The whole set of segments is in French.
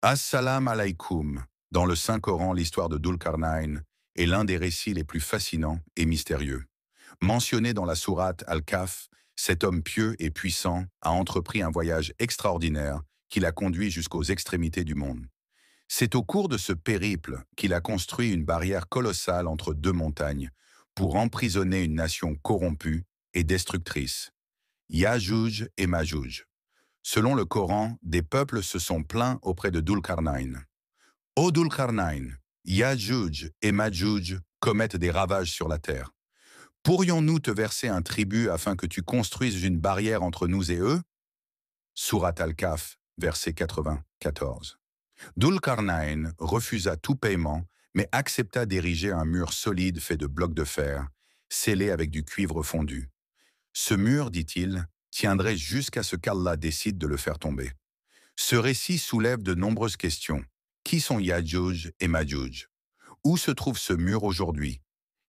As-salam alaykoum. Dans le Saint-Coran, l'histoire de Dul-Qarnayn est l'un des récits les plus fascinants et mystérieux. Mentionné dans la sourate Al-Kahf, cet homme pieux et puissant a entrepris un voyage extraordinaire qui l'a conduit jusqu'aux extrémités du monde. C'est au cours de ce périple qu'il a construit une barrière colossale entre deux montagnes pour emprisonner une nation corrompue et destructrice, Ya'juj et Ma'juj. Selon le Coran, des peuples se sont plaints auprès de Dul-Qarnayn. Ô Dul-Qarnayn, Ya'juj et Ma'juj commettent des ravages sur la terre. Pourrions-nous te verser un tribut afin que tu construises une barrière entre nous et eux? Sourate Al-Kahf, verset 94. Dul-Qarnayn refusa tout paiement, mais accepta d'ériger un mur solide fait de blocs de fer, scellé avec du cuivre fondu. Ce mur, dit-il, tiendrait jusqu'à ce qu'Allah décide de le faire tomber. Ce récit soulève de nombreuses questions. Qui sont Ya'juj et Ma'juj? Où se trouve ce mur aujourd'hui?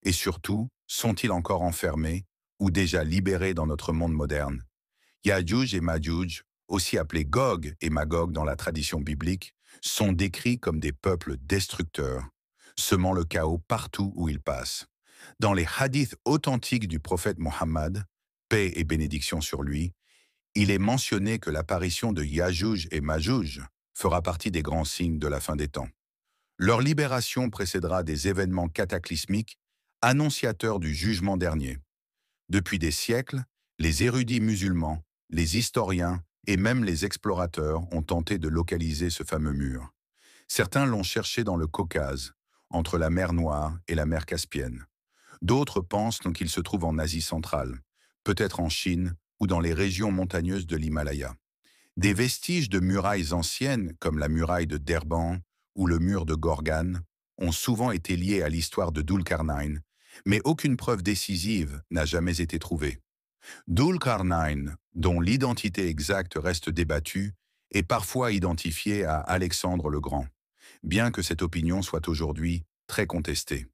Et surtout, sont-ils encore enfermés ou déjà libérés dans notre monde moderne? Ya'juj et Ma'juj, aussi appelés Gog et Magog dans la tradition biblique, sont décrits comme des peuples destructeurs, semant le chaos partout où ils passent. Dans les hadiths authentiques du prophète Mohammed, paix et bénédiction sur lui, il est mentionné que l'apparition de Ya'juj et Ma'juj fera partie des grands signes de la fin des temps. Leur libération précédera des événements cataclysmiques annonciateurs du jugement dernier. Depuis des siècles, les érudits musulmans, les historiens et même les explorateurs ont tenté de localiser ce fameux mur. Certains l'ont cherché dans le Caucase, entre la mer Noire et la mer Caspienne. D'autres pensent qu'il se trouve en Asie centrale, peut-être en Chine ou dans les régions montagneuses de l'Himalaya. Des vestiges de murailles anciennes, comme la muraille de Derban ou le mur de Gorgane, ont souvent été liés à l'histoire de Dul-Qarnayn, mais aucune preuve décisive n'a jamais été trouvée. Dul-Qarnayn, dont l'identité exacte reste débattue, est parfois identifié à Alexandre le Grand, bien que cette opinion soit aujourd'hui très contestée.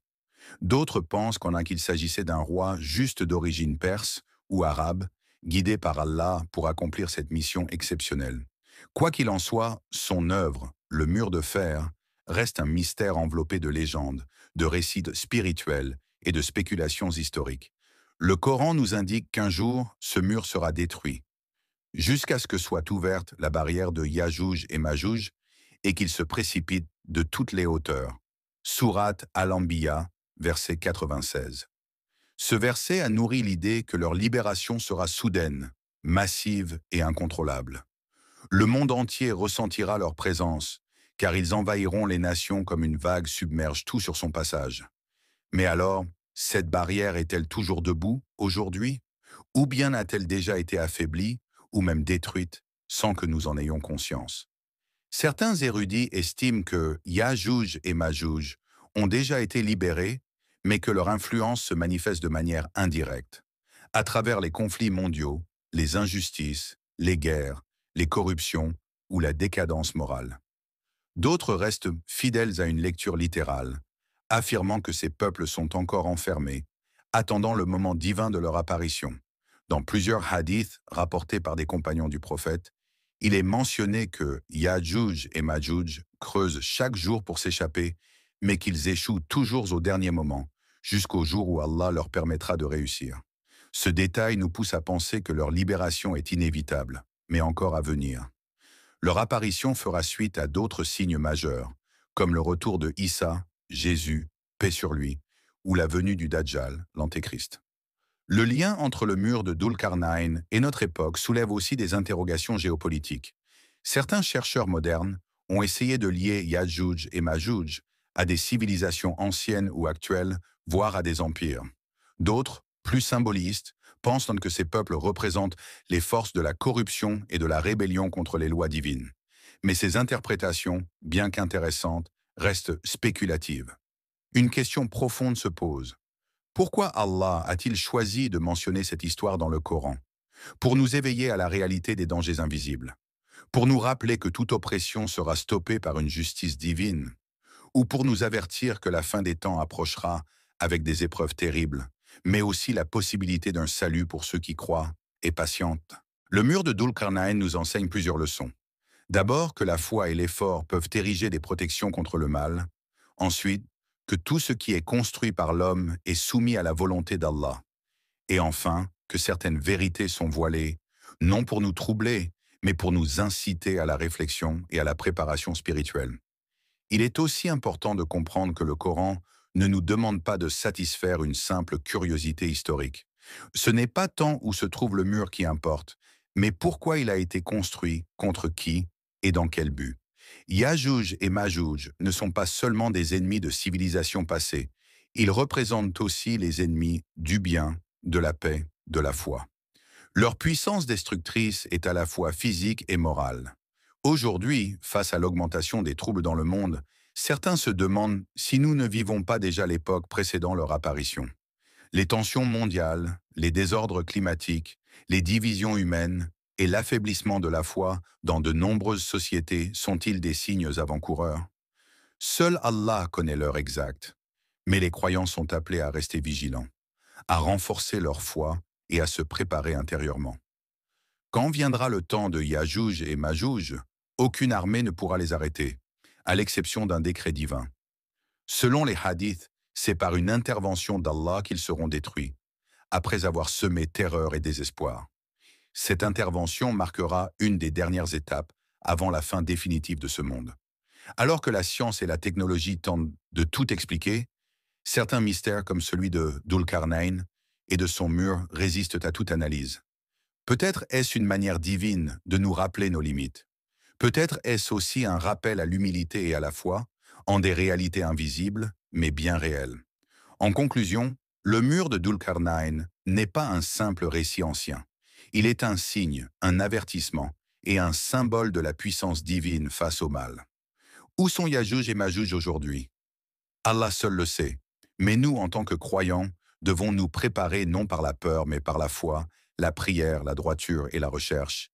D'autres pensent qu'il s'agissait d'un roi juste d'origine perse ou arabe, guidé par Allah pour accomplir cette mission exceptionnelle. Quoi qu'il en soit, son œuvre, le mur de fer, reste un mystère enveloppé de légendes, de récits spirituels et de spéculations historiques. Le Coran nous indique qu'un jour, ce mur sera détruit, jusqu'à ce que soit ouverte la barrière de Ya'juj et Ma'juj et qu'ils se précipitent de toutes les hauteurs. Sourate Al-Anbiya, verset 96. Ce verset a nourri l'idée que leur libération sera soudaine, massive et incontrôlable. Le monde entier ressentira leur présence, car ils envahiront les nations comme une vague submerge tout sur son passage. Mais alors, cette barrière est-elle toujours debout, aujourd'hui? Ou bien a-t-elle déjà été affaiblie, ou même détruite, sans que nous en ayons conscience? Certains érudits estiment que Ya'juj et Ma'juj ont déjà été libérés, mais que leur influence se manifeste de manière indirecte, à travers les conflits mondiaux, les injustices, les guerres, les corruptions ou la décadence morale. D'autres restent fidèles à une lecture littérale, affirmant que ces peuples sont encore enfermés, attendant le moment divin de leur apparition. Dans plusieurs hadiths rapportés par des compagnons du prophète, il est mentionné que Ya'juj et Ma'juj creusent chaque jour pour s'échapper, mais qu'ils échouent toujours au dernier moment, jusqu'au jour où Allah leur permettra de réussir. Ce détail nous pousse à penser que leur libération est inévitable, mais encore à venir. Leur apparition fera suite à d'autres signes majeurs, comme le retour de Issa, Jésus, paix sur lui, ou la venue du Dajjal, l'Antéchrist. Le lien entre le mur de Dul-Qarnayn et notre époque soulève aussi des interrogations géopolitiques. Certains chercheurs modernes ont essayé de lier Ya'juj et Ma'juj à des civilisations anciennes ou actuelles, voire à des empires. D'autres, plus symbolistes, pensent que ces peuples représentent les forces de la corruption et de la rébellion contre les lois divines. Mais ces interprétations, bien qu'intéressantes, restent spéculatives. Une question profonde se pose. Pourquoi Allah a-t-il choisi de mentionner cette histoire dans le Coran? Pour nous éveiller à la réalité des dangers invisibles? Pour nous rappeler que toute oppression sera stoppée par une justice divine? Ou pour nous avertir que la fin des temps approchera avec des épreuves terribles, mais aussi la possibilité d'un salut pour ceux qui croient et patientent? Le mur de Dul-Qarnayn nous enseigne plusieurs leçons. D'abord, que la foi et l'effort peuvent ériger des protections contre le mal. Ensuite, que tout ce qui est construit par l'homme est soumis à la volonté d'Allah. Et enfin, que certaines vérités sont voilées, non pour nous troubler, mais pour nous inciter à la réflexion et à la préparation spirituelle. Il est aussi important de comprendre que le Coran ne nous demande pas de satisfaire une simple curiosité historique. Ce n'est pas tant où se trouve le mur qui importe, mais pourquoi il a été construit, contre qui et dans quel but. Yajouj et Majouj ne sont pas seulement des ennemis de civilisations passées, ils représentent aussi les ennemis du bien, de la paix, de la foi. Leur puissance destructrice est à la fois physique et morale. Aujourd'hui, face à l'augmentation des troubles dans le monde, certains se demandent si nous ne vivons pas déjà l'époque précédant leur apparition. Les tensions mondiales, les désordres climatiques, les divisions humaines et l'affaiblissement de la foi dans de nombreuses sociétés sont-ils des signes avant-coureurs? Seul Allah connaît l'heure exacte, mais les croyants sont appelés à rester vigilants, à renforcer leur foi et à se préparer intérieurement. Quand viendra le temps de Yajouj et Majouj, aucune armée ne pourra les arrêter, à l'exception d'un décret divin. Selon les hadiths, c'est par une intervention d'Allah qu'ils seront détruits, après avoir semé terreur et désespoir. Cette intervention marquera une des dernières étapes avant la fin définitive de ce monde. Alors que la science et la technologie tentent de tout expliquer, certains mystères comme celui de Dulkarnain et de son mur résistent à toute analyse. Peut-être est-ce une manière divine de nous rappeler nos limites. Peut-être est-ce aussi un rappel à l'humilité et à la foi, en des réalités invisibles, mais bien réelles. En conclusion, le mur de Dulkarnain n'est pas un simple récit ancien. Il est un signe, un avertissement et un symbole de la puissance divine face au mal. Où sont Yajouj et Majouj aujourd'hui? Allah seul le sait. Mais nous, en tant que croyants, devons nous préparer non par la peur, mais par la foi, la prière, la droiture et la recherche,